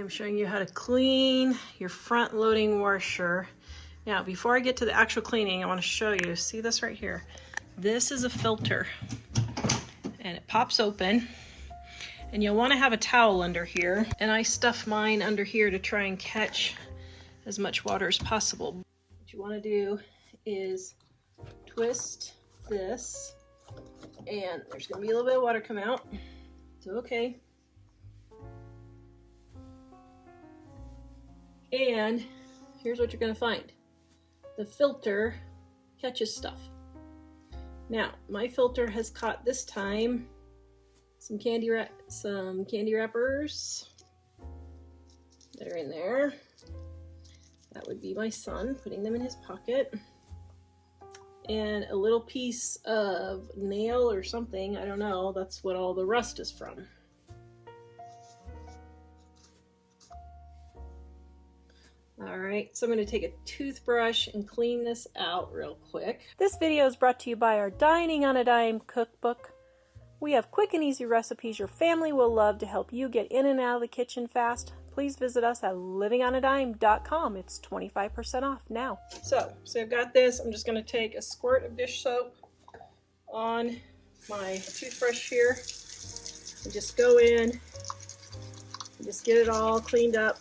I'm showing you how to clean your front loading washer. Now, before I get to the actual cleaning, I want to show you, see this right here? This is a filter, and it pops open, and you'll want to have a towel under here. And I stuff mine under here to try and catch as much water as possible. What you want to do is twist this, and there's going to be a little bit of water come out. It's okay. And here's what you're going to find. The filter catches stuff. Now, my filter has caught this time some candy wrappers. They're in there. That would be my son putting them in his pocket. And a little piece of nail or something, I don't know, that's what all the rust is from. All right, so I'm going to take a toothbrush and clean this out real quick. This video is brought to you by our Dining on a Dime cookbook. We have quick and easy recipes your family will love to help you get in and out of the kitchen fast. Please visit us at livingonadime.com. It's 25% off now. So I've got this. I'm just going to take a squirt of dish soap on my toothbrush here and just go in and just get it all cleaned up.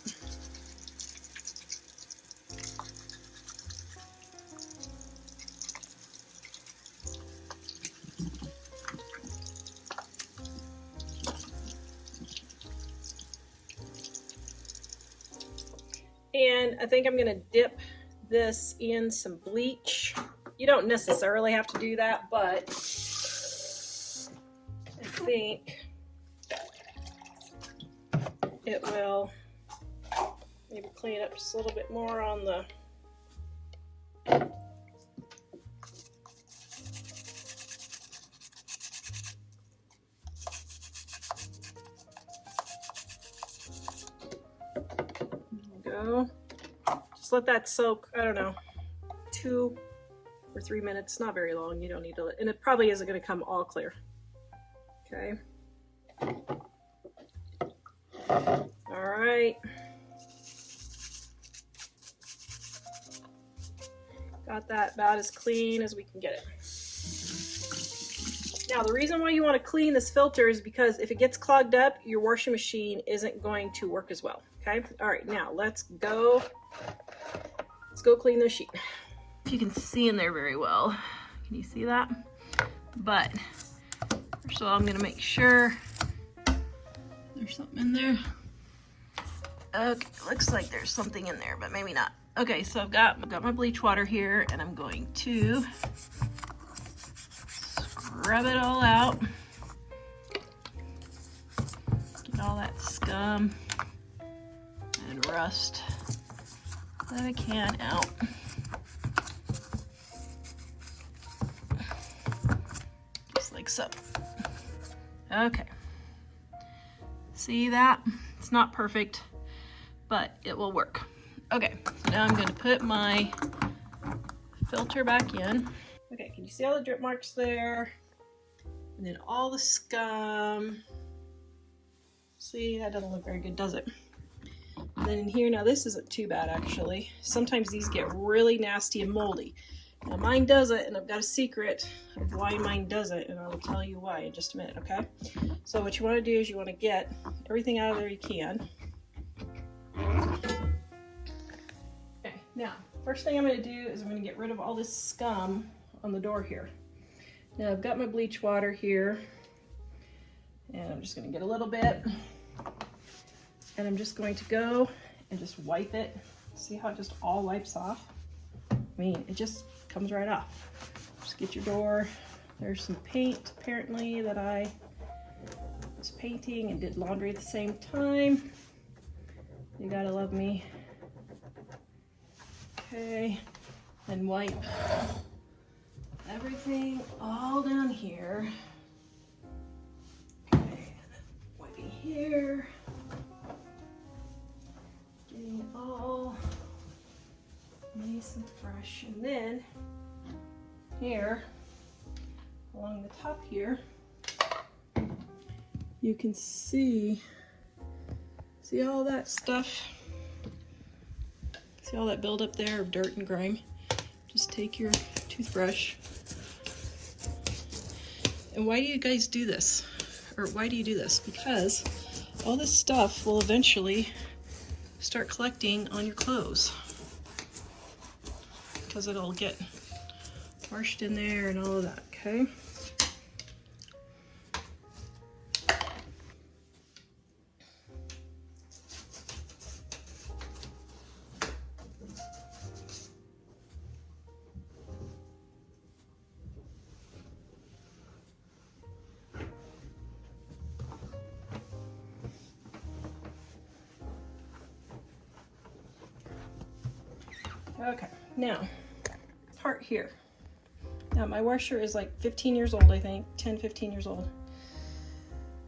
And I think I'm going to dip this in some bleach. You don't necessarily have to do that, but I think it will maybe clean up just a little bit more on the Just let that soak, I don't know, 2 or 3 minutes, not very long. You don't need to, and it probably isn't going to come all clear. Okay. All right. Got that about as clean as we can get it. Now, the reason why you want to clean this filter is because if it gets clogged up, your washing machine isn't going to work as well. Okay. All right. Now let's go clean the sheet. If you can see in there very well, can you see that? But first of all, I'm going to make sure there's something in there. Okay. Looks like there's something in there, but maybe not. Okay. So I've got my bleach water here, and I'm going to scrub it all out. Get all that scum and rust that I can out. Just like so. Okay. See that? It's not perfect, but it will work. Okay, so now I'm going to put my filter back in. Okay, can you see all the drip marks there? And then all the scum. See, that doesn't look very good, does it? And then in here, now this isn't too bad actually. Sometimes these get really nasty and moldy. Now mine doesn't, and I've got a secret of why mine doesn't, and I'll tell you why in just a minute, okay? So what you want to do is you want to get everything out of there you can. Okay, now, first thing I'm going to do is I'm going to get rid of all this scum on the door here. Now I've got my bleach water here, and I'm just going to get a little bit, and I'm just going to go and just wipe it. See how it just all wipes off? I mean, it just comes right off. Just get your door. There's some paint apparently that I was painting and did laundry at the same time. You gotta love me. Okay, and wipe everything all down here. Okay, wiping here. Getting it all nice and fresh. And then here, along the top here, you can see See all that stuff? See all that buildup there of dirt and grime? Just take your toothbrush. And why do you guys do this? Or why do you do this? Because all this stuff will eventually start collecting on your clothes. Because it'll get washed in there and all of that, okay? Okay, now, part here. Now my washer is like 15 years old, I think, 10, 15 years old.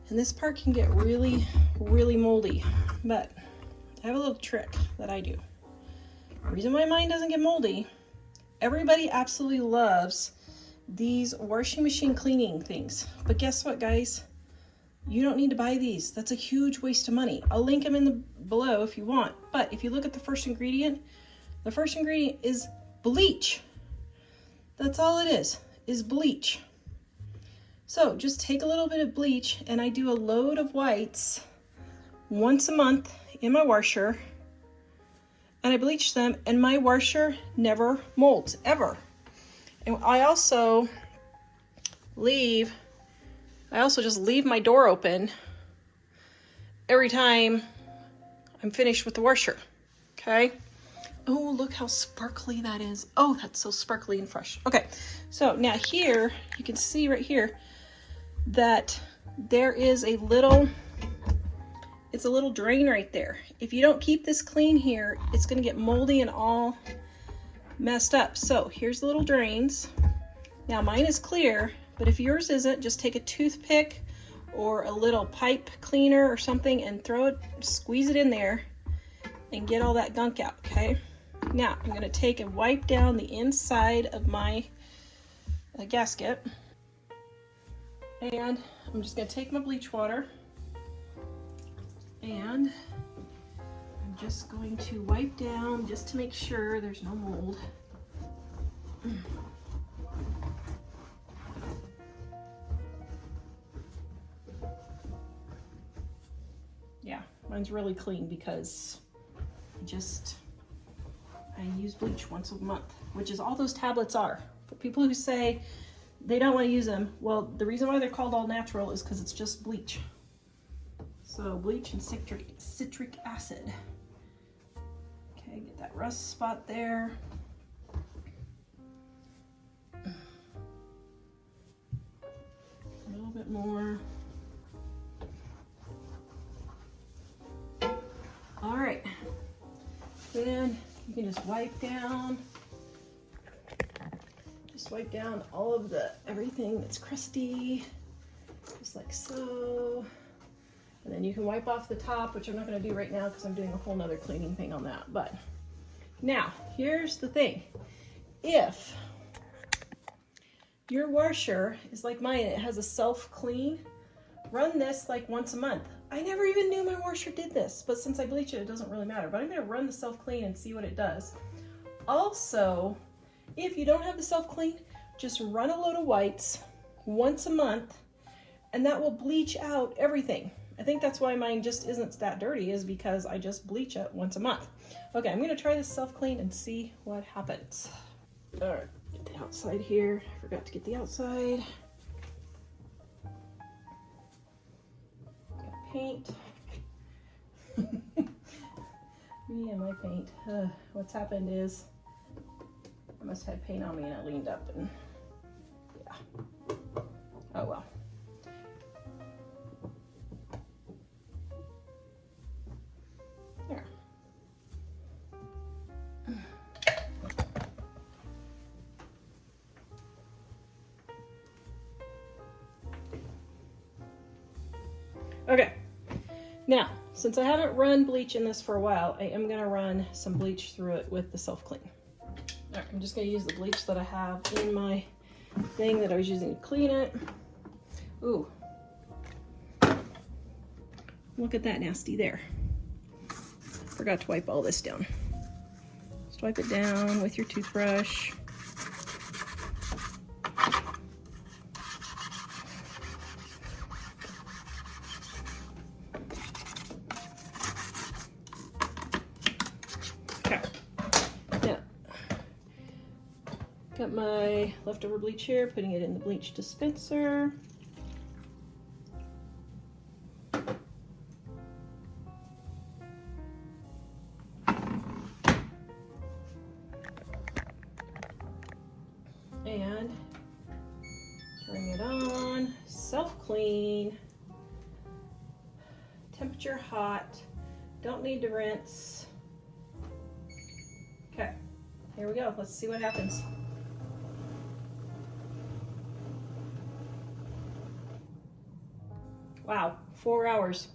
And this part can get really, really moldy, but I have a little trick that I do. The reason why mine doesn't get moldy, everybody absolutely loves these washing machine cleaning things. But guess what, guys? You don't need to buy these. That's a huge waste of money. I'll link them in the below if you want. But if you look at the first ingredient is bleach. That's all it is bleach. So just take a little bit of bleach, and I do a load of whites once a month in my washer, and I bleach them, and my washer never molds, ever. And I also just leave my door open every time I'm finished with the washer, okay? Oh, look how sparkly that is. Oh, that's so sparkly and fresh. Okay, so now here, you can see right here that there is a little drain right there. If you don't keep this clean here, it's gonna get moldy and all messed up. So here's the little drains. Now mine is clear, but if yours isn't, just take a toothpick or a little pipe cleaner or something and squeeze it in there and get all that gunk out, okay? Now, I'm going to take and wipe down the inside of my gasket. And I'm just going to take my bleach water. And I'm just going to wipe down just to make sure there's no mold. Yeah, mine's really clean because I use bleach once a month, which is all those tablets are. For people who say they don't want to use them, well, the reason why they're called all natural is because it's just bleach. So bleach and citric acid. Okay, get that rust spot there. A little bit more. All right, then you can just wipe down all of everything that's crusty, just like so. And then you can wipe off the top, which I'm not gonna do right now because I'm doing a whole nother cleaning thing on that. But now, here's the thing. If your washer is like mine, it has a self-clean, run this like once a month. I never even knew my washer did this, but since I bleach it, it doesn't really matter. But I'm gonna run the self-clean and see what it does. Also, if you don't have the self-clean, just run a load of whites once a month, and that will bleach out everything. I think that's why mine just isn't that dirty, is because I just bleach it once a month. Okay, I'm gonna try this self-clean and see what happens. All right, get the outside here. I forgot to get the outside. Paint. Me and my paint. What's happened is I must have had paint on me and I leaned up and yeah. Oh well. There. Okay. Now, since I haven't run bleach in this for a while, I am going to run some bleach through it with the self-clean. All right, I'm just going to use the bleach that I have in my thing that I was using to clean it. Ooh. Look at that nasty there. Forgot to wipe all this down. Just wipe it down with your toothbrush. Okay. Now, got my leftover bleach here, putting it in the bleach dispenser. And turning it on, self-clean, temperature hot, don't need to rinse. Okay, here we go. Let's see what happens. Wow, 4 hours.